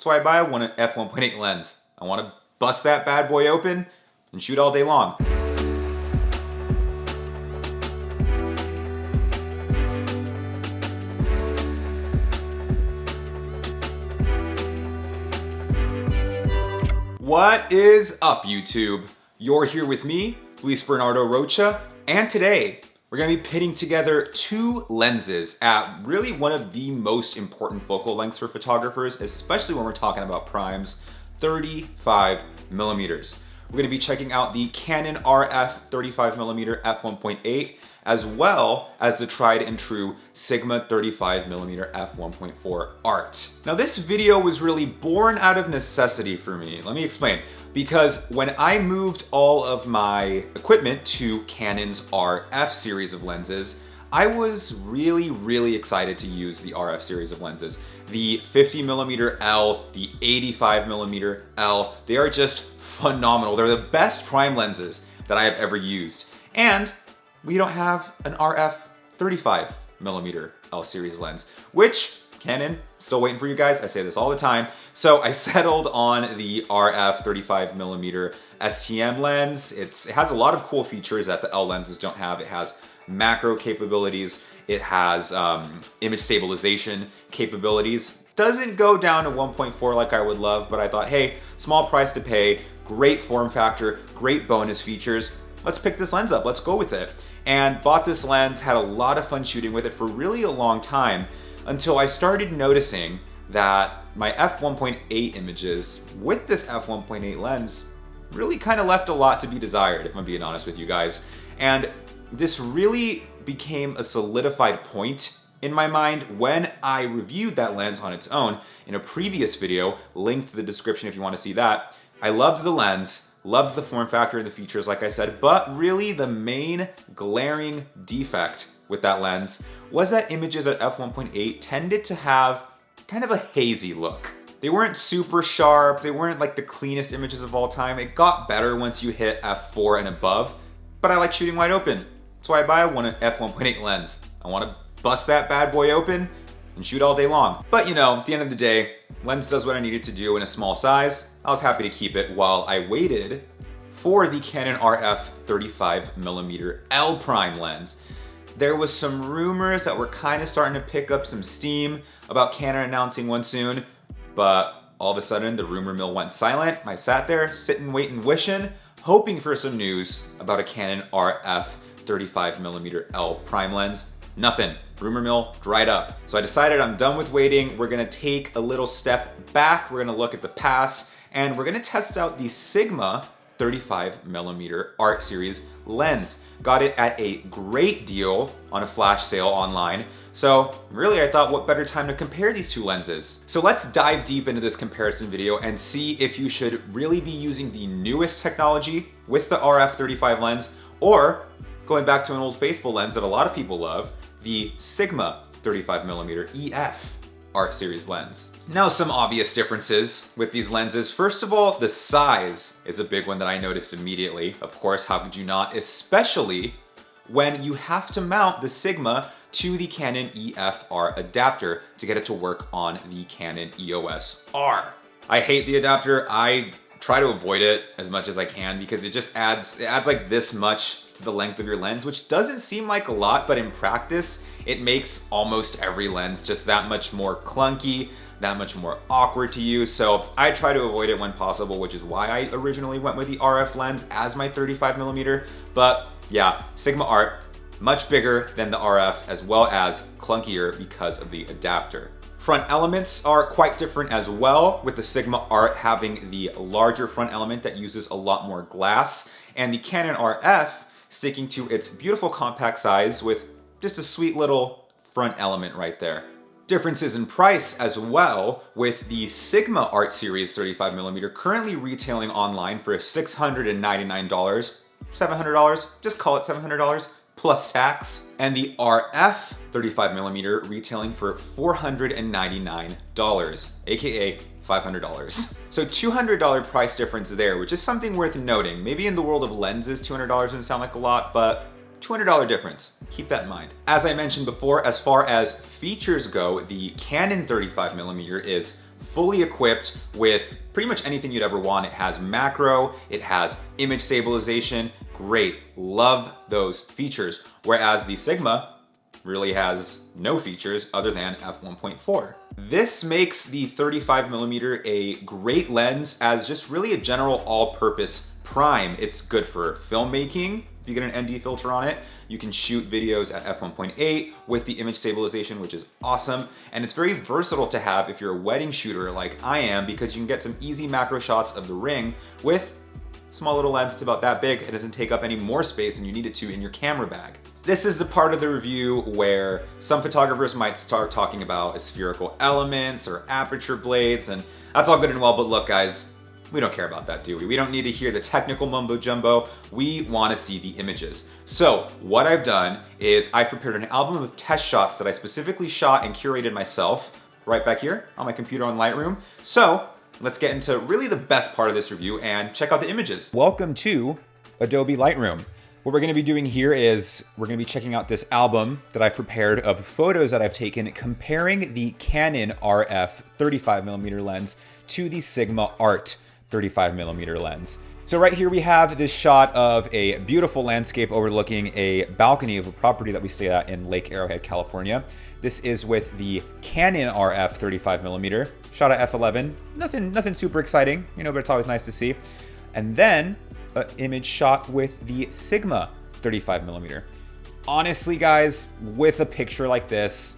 That's why I buy one F1.8 lens. I want to bust that bad boy open and shoot all day long. What is up, YouTube? You're here with me, Bernardo Rocha, and today we're going to be pitting together two lenses at really one of the most important focal lengths for photographers, especially when we're talking about primes, 35 millimeters. We're going to be checking out the Canon RF 35mm f1.8 as well as the tried and true Sigma 35mm f1.4 art. Now this video was really born out of necessity for me. Let me explain. Because when I moved all of my equipment to Canon's RF series of lenses, I was really excited to use the RF series of lenses. The 50mm L, the 85mm L, they are just phenomenal. They're the best prime lenses that I have ever used. And we don't have an RF 35mm L series lens, which Canon, still waiting for you guys. I say this all the time. So I settled on the RF 35mm STM lens. It has a lot of cool features that the L lenses don't have. It has macro capabilities. It has image stabilization capabilities. Doesn't go down to 1.4 like I would love, but I thought, hey, small price to pay, great form factor, great bonus features. Let's pick this lens up, let's go with it. And bought this lens, had a lot of fun shooting with it for really a long time until I started noticing that my f1.8 images with this f1.8 lens really kind of left a lot to be desired, if I'm being honest with you guys. And this really became a solidified point in my mind when I reviewed that lens on its own in a previous video, linked to the description if you want to see that. I loved the lens, loved the form factor and the features like I said, but really the main glaring defect with that lens was that images at f1.8 tended to have kind of a hazy look. They weren't super sharp, they weren't like the cleanest images of all time. It got better once you hit f4 and above, but I like shooting wide open. That's why I buy one f1.8 lens. I want to bust that bad boy open and shoot all day long. But you know, at the end of the day, lens does what I needed to do in a small size. I was happy to keep it while I waited for the Canon RF 35mm L prime lens. There was some rumors that were kind of starting to pick up some steam about Canon announcing one soon, but all of a sudden the rumor mill went silent. I sat there, sitting, waiting, wishing, hoping for some news about a Canon RF 35mm L prime lens. Nothing. Rumor mill dried up. So I decided I'm done with waiting. We're gonna take a little step back. We're gonna look at the past and we're gonna test out the Sigma 35mm art series lens. Got it at a great deal on a flash sale online. So really I thought what better time to compare these two lenses. So let's dive deep into this comparison video and see if you should really be using the newest technology with the RF 35 lens or going back to an old faithful lens that a lot of people love, the Sigma 35mm EF art series lens. Now some obvious differences with these lenses. First of all, the size is a big one that I noticed immediately. Of course, how could you not? Especially when you have to mount the Sigma to the Canon EF-R adapter to get it to work on the Canon EOS R. I hate the adapter. I try to avoid it as much as I can because it just adds like this much to the length of your lens, which doesn't seem like a lot, but in practice, it makes almost every lens just that much more clunky, that much more awkward to use. So I try to avoid it when possible, which is why I originally went with the RF lens as my 35mm. But yeah, Sigma Art, much bigger than the RF as well as clunkier because of the adapter. Front elements are quite different as well, with the Sigma Art having the larger front element that uses a lot more glass, and the Canon RF sticking to its beautiful compact size with just a sweet little front element right there. Differences in price as well, with the Sigma Art Series 35mm currently retailing online for $699, $700, just call it $700 plus tax, and the RF 35mm retailing for $499, aka $500. So $200 price difference there, which is something worth noting. Maybe in the world of lenses, $200 doesn't sound like a lot, but $200 difference. Keep that in mind. As I mentioned before, as far as features go, the Canon 35mm is fully equipped with pretty much anything you'd ever want. It has macro, it has image stabilization, great, love those features. Whereas the Sigma really has no features other than f1.4. This makes the 35mm a great lens as just really a general all-purpose prime. It's good for filmmaking. If you get an ND filter on it, you can shoot videos at f1.8 with the image stabilization, which is awesome. And it's very versatile to have if you're a wedding shooter like I am, because you can get some easy macro shots of the ring with a small little lens. It's about that big. It doesn't take up any more space than you need it to in your camera bag. This is the part of the review where some photographers might start talking about spherical elements or aperture blades, and that's all good and well, but look guys, we don't care about that, do we? We don't need to hear the technical mumbo jumbo. We want to see the images. So what I've done is I've prepared an album of test shots that I specifically shot and curated myself right back here on my computer on Lightroom. So let's get into really the best part of this review and check out the images. Welcome to Adobe Lightroom. What we're gonna be doing here is we're gonna be checking out this album that I've prepared of photos that I've taken comparing the Canon RF 35mm lens to the Sigma Art 35mm lens. So right here we have this shot of a beautiful landscape overlooking a balcony of a property that we stayed at in Lake Arrowhead, California. This is with the Canon RF 35mm, shot at f11. Nothing super exciting, you know, but it's always nice to see. And then an image shot with the Sigma 35mm. Honestly guys, with a picture like this,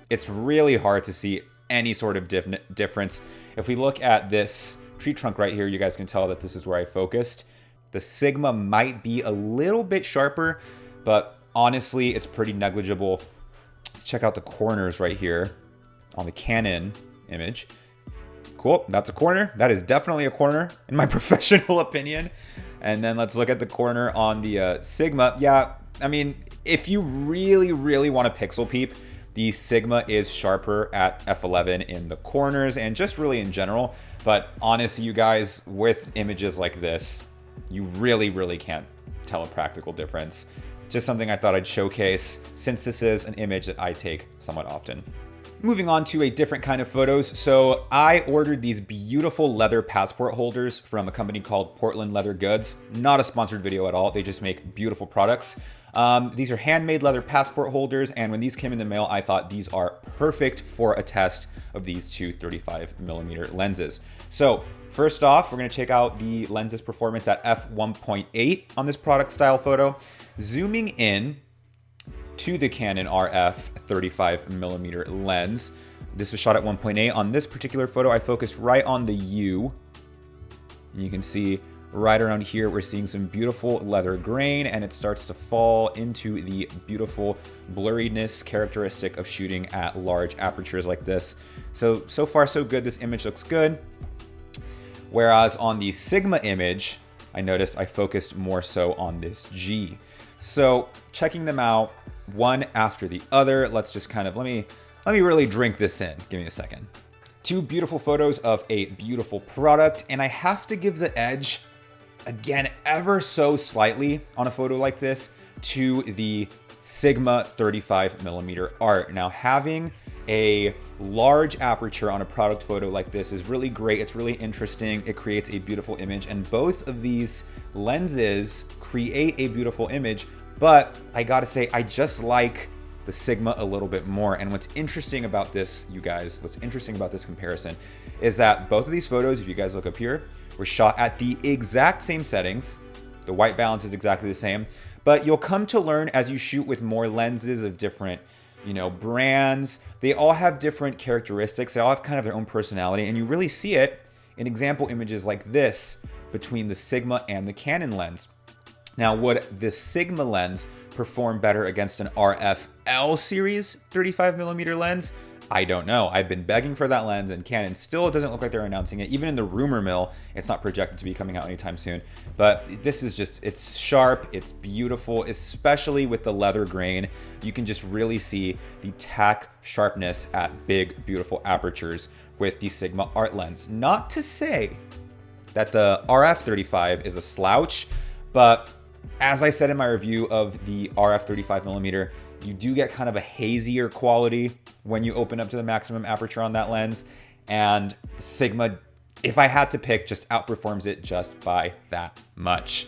it's really hard to see any sort of difference. If we look at this tree trunk right here, you guys can tell that this is where I focused. The Sigma might be a little bit sharper, but honestly, it's pretty negligible. Let's check out the corners right here on the Canon image. Cool, that's a corner. That is definitely a corner in my professional opinion. And then let's look at the corner on the Sigma. Yeah, I mean, if you really want to pixel peep, the Sigma is sharper at f11 in the corners and just really in general. But honestly, you guys, with images like this, you really can't tell a practical difference. Just something I thought I'd showcase since this is an image that I take somewhat often. Moving on to a different kind of photos. So I ordered these beautiful leather passport holders from a company called Portland Leather Goods. Not a sponsored video at all. They just make beautiful products. These are handmade leather passport holders, and when these came in the mail, I thought these are perfect for a test of these two 35mm lenses. So first off, we're gonna check out the lens's performance at f1.8 on this product style photo. Zooming in to the Canon RF 35mm lens. This was shot at 1.8. On this particular photo, I focused right on the U. And you can see right around here, we're seeing some beautiful leather grain, and it starts to fall into the beautiful blurriness characteristic of shooting at large apertures like this. So far so good. This image looks good. Whereas on the Sigma image, I noticed I focused more so on this G. So checking them out one after the other, let's just kind of, let me really drink this in. Give me a second. Two beautiful photos of a beautiful product, and I have to give the edge, again, ever so slightly on a photo like this to the Sigma 35mm Art. Now, having a large aperture on a product photo like this is really great. It's really interesting. It creates a beautiful image, and both of these lenses create a beautiful image, but I gotta say, I just like the Sigma a little bit more. And what's interesting about this, you guys, what's interesting about this comparison is that both of these photos, if you guys look up here, were shot at the exact same settings. The white balance is exactly the same, but you'll come to learn as you shoot with more lenses of different, you know, brands. They all have different characteristics. They all have kind of their own personality, and you really see it in example images like this between the Sigma and the Canon lens. Now, would the Sigma lens perform better against an RF L series 35mm lens? I don't know. I've been begging for that lens, and Canon still doesn't look like they're announcing it. Even in the rumor mill, it's not projected to be coming out anytime soon. But this is just, it's sharp, it's beautiful, especially with the leather grain. You can just really see the tack sharpness at big, beautiful apertures with the Sigma Art lens. Not to say that the RF 35 is a slouch, but as I said in my review of the RF 35mm, you do get kind of a hazier quality when you open up to the maximum aperture on that lens. And the Sigma, if I had to pick, just outperforms it just by that much.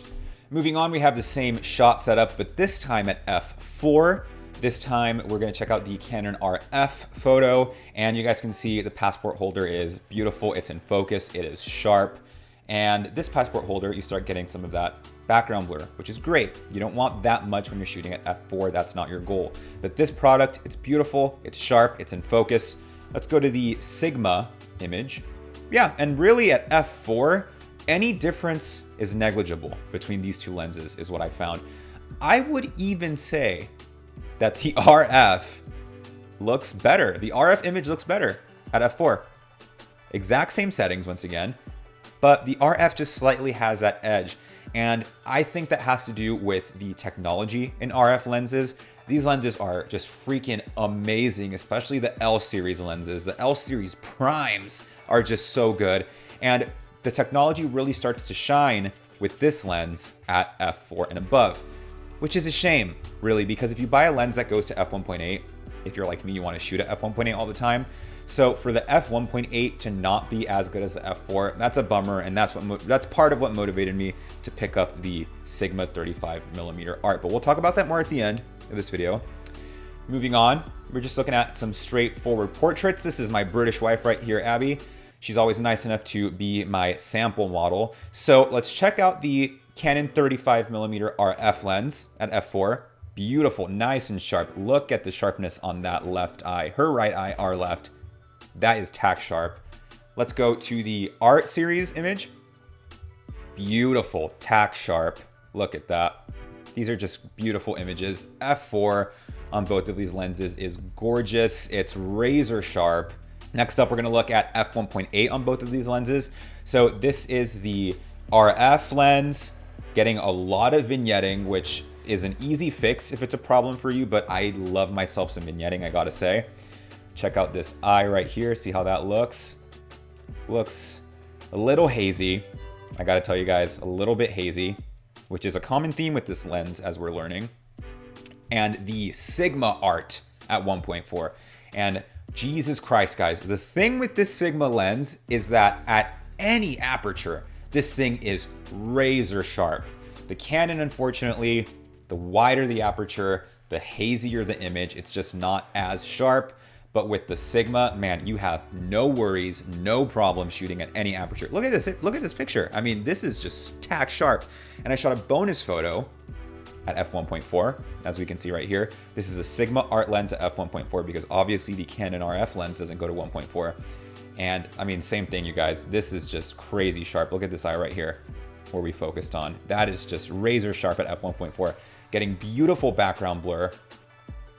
Moving on, we have the same shot setup, but this time at f4. This time we're gonna check out the Canon RF photo, and you guys can see the passport holder is beautiful. It's in focus, it is sharp. And this passport holder, you start getting some of that background blur, which is great. You don't want that much when you're shooting at f4, that's not your goal. But this product, it's beautiful, it's sharp, it's in focus. Let's go to the Sigma image. Yeah, and really at f4, any difference is negligible between these two lenses is what I found. I would even say that the RF looks better. The RF image looks better at f4. Exact same settings once again, but the RF just slightly has that edge. And I think that has to do with the technology in RF lenses. These lenses are just freaking amazing, especially the L series lenses. The L series primes are just so good. And the technology really starts to shine with this lens at f4 and above, which is a shame, really, because if you buy a lens that goes to f1.8, if you're like me, you want to shoot at f1.8 all the time. So for the f1.8 to not be as good as the f4, that's a bummer, and that's part of what motivated me to pick up the Sigma 35mm art. But we'll talk about that more at the end of this video. Moving on, we're just looking at some straightforward portraits. This is my British wife right here, Abby. She's always nice enough to be my sample model. So let's check out the Canon 35mm RF lens at f4. Beautiful, nice and sharp. Look at the sharpness on that left eye. Her right eye, our left. That is tack sharp. Let's go to the Art series image. Beautiful, tack sharp. Look at that. These are just beautiful images. f4 on both of these lenses is gorgeous. It's razor sharp. Next up, we're gonna look at f1.8 on both of these lenses. So this is the RF lens, getting a lot of vignetting, which is an easy fix if it's a problem for you, but I love myself some vignetting, I gotta say. Check out this eye right here, see how that looks. Looks a little hazy. I gotta tell you guys, a little bit hazy, which is a common theme with this lens as we're learning. And the Sigma art at 1.4. And Jesus Christ, guys, the thing with this Sigma lens is that at any aperture, this thing is razor sharp. The Canon, unfortunately, the wider the aperture, the hazier the image. It's just not as sharp. But with the Sigma, man, you have no worries, no problem shooting at any aperture. Look at this. Look at this picture. I mean, this is just tack sharp. And I shot a bonus photo at f1.4, as we can see right here. This is a Sigma art lens at f1.4 because obviously the Canon RF lens doesn't go to 1.4. And I mean, same thing, you guys. This is just crazy sharp. Look at this eye right here where we focused on. That is just razor sharp at f1.4. Getting beautiful background blur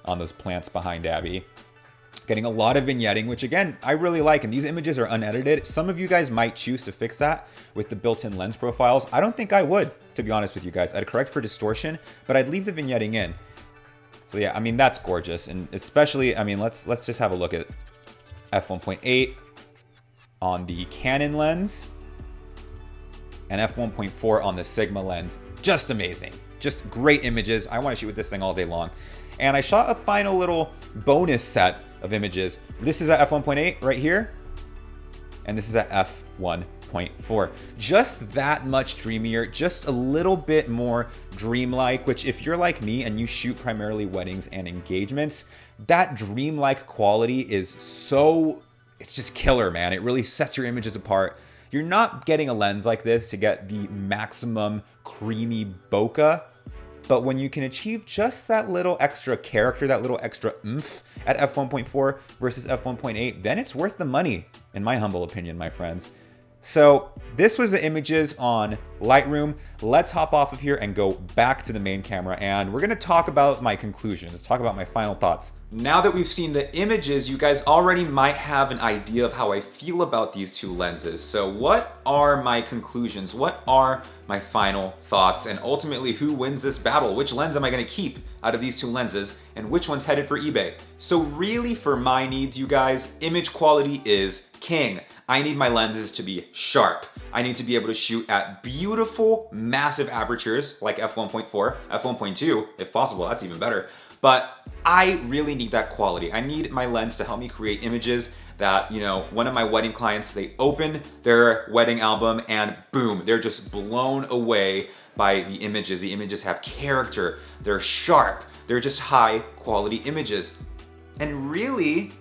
on those plants behind Abby. Getting a lot of vignetting, which again, I really like, and these images are unedited. Some of you guys might choose to fix that with the built-in lens profiles. I don't think I would, to be honest with you guys. I'd correct for distortion, but I'd leave the vignetting in. So yeah, I mean, that's gorgeous. And especially, I mean, let's just have a look at f1.8 on the Canon lens and f1.4 on the Sigma lens. Just amazing. Just great images. I want to shoot with this thing all day long. And I shot a final little bonus set of images. This is at f1.8 right here, and this is at f1.4. Just that much dreamier, just a little bit more dreamlike, which if you're like me and you shoot primarily weddings and engagements, that dreamlike quality is so, it's just killer, man. It really sets your images apart. You're not getting a lens like this to get the maximum creamy bokeh, but when you can achieve just that little extra character, that little extra oomph at f1.4 versus f1.8, then it's worth the money, in my humble opinion, my friends. So this was the images on Lightroom. Let's hop off of here and go back to the main camera, and we're gonna talk about my conclusions, talk about my final thoughts. Now that we've seen the images, you guys already might have an idea of how I feel about these two lenses. So what are my conclusions? What are my final thoughts? And ultimately, who wins this battle? Which lens am I gonna keep out of these two lenses? And which one's headed for eBay? So really, for my needs, you guys, image quality is king. I need my lenses to be sharp. I need to be able to shoot at beautiful, massive apertures like f1.4, f1.2, if possible, that's even better. But I really need that quality. I need my lens to help me create images that, you know, one of my wedding clients, they open their wedding album and boom, they're just blown away by the images. The images have character, they're sharp, they're just high quality images. And really,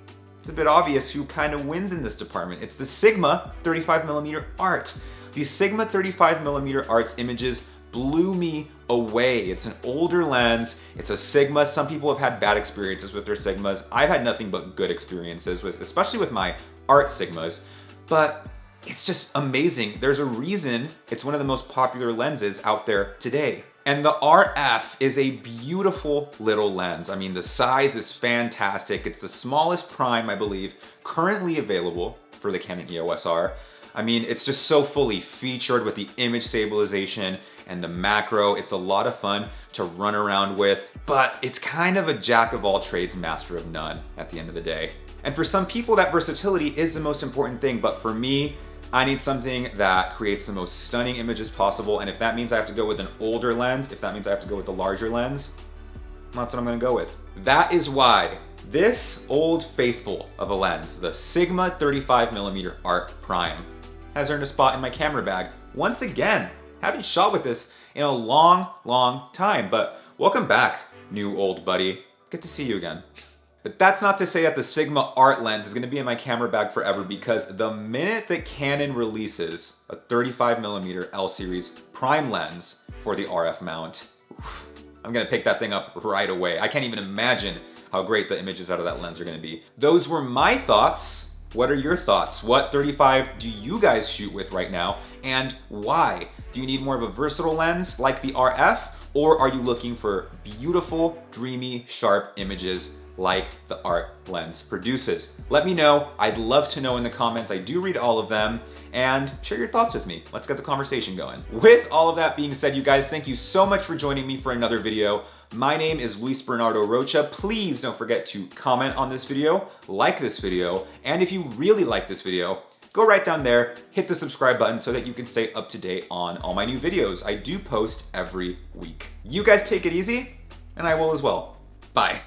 it's a bit obvious who kind of wins in this department. It's the Sigma 35mm art. The Sigma 35mm art's images blew me away. It's an older lens, it's a Sigma. Some people have had bad experiences with their Sigmas. I've had nothing but good experiences with, especially with my art Sigmas, but it's just amazing. There's a reason it's one of the most popular lenses out there today. And the RF is a beautiful little lens. I mean, the size is fantastic. It's the smallest prime, I believe, currently available for the Canon EOS R. I mean, it's just so fully featured with the image stabilization and the macro. It's a lot of fun to run around with, but it's kind of a jack of all trades, master of none at the end of the day. And for some people, that versatility is the most important thing, but for me, I need something that creates the most stunning images possible, and if that means I have to go with an older lens, if that means I have to go with a larger lens, that's what I'm gonna go with. That is why this old faithful of a lens, the Sigma 35mm Art Prime, has earned a spot in my camera bag. Once again, haven't shot with this in a long, long time, but welcome back, new old buddy. Good to see you again. But that's not to say that the Sigma Art lens is gonna be in my camera bag forever, because the minute that Canon releases a 35mm L series prime lens for the RF mount, I'm gonna pick that thing up right away. I can't even imagine how great the images out of that lens are gonna be. Those were my thoughts. What are your thoughts? What 35 do you guys shoot with right now, and why? Do you need more of a versatile lens like the RF, or are you looking for beautiful, dreamy, sharp images like the art lens produces? Let me know. I'd love to know in the comments. I do read all of them, and share your thoughts with me. Let's get the conversation going. With all of that being said, you guys, thank you so much for joining me for another video. My name is Bernardo Rocha. Please don't forget to comment on this video, like this video, and if you really like this video, go right down there, hit the subscribe button so that you can stay up to date on all my new videos. I do post every week. You guys take it easy, and I will as well. Bye.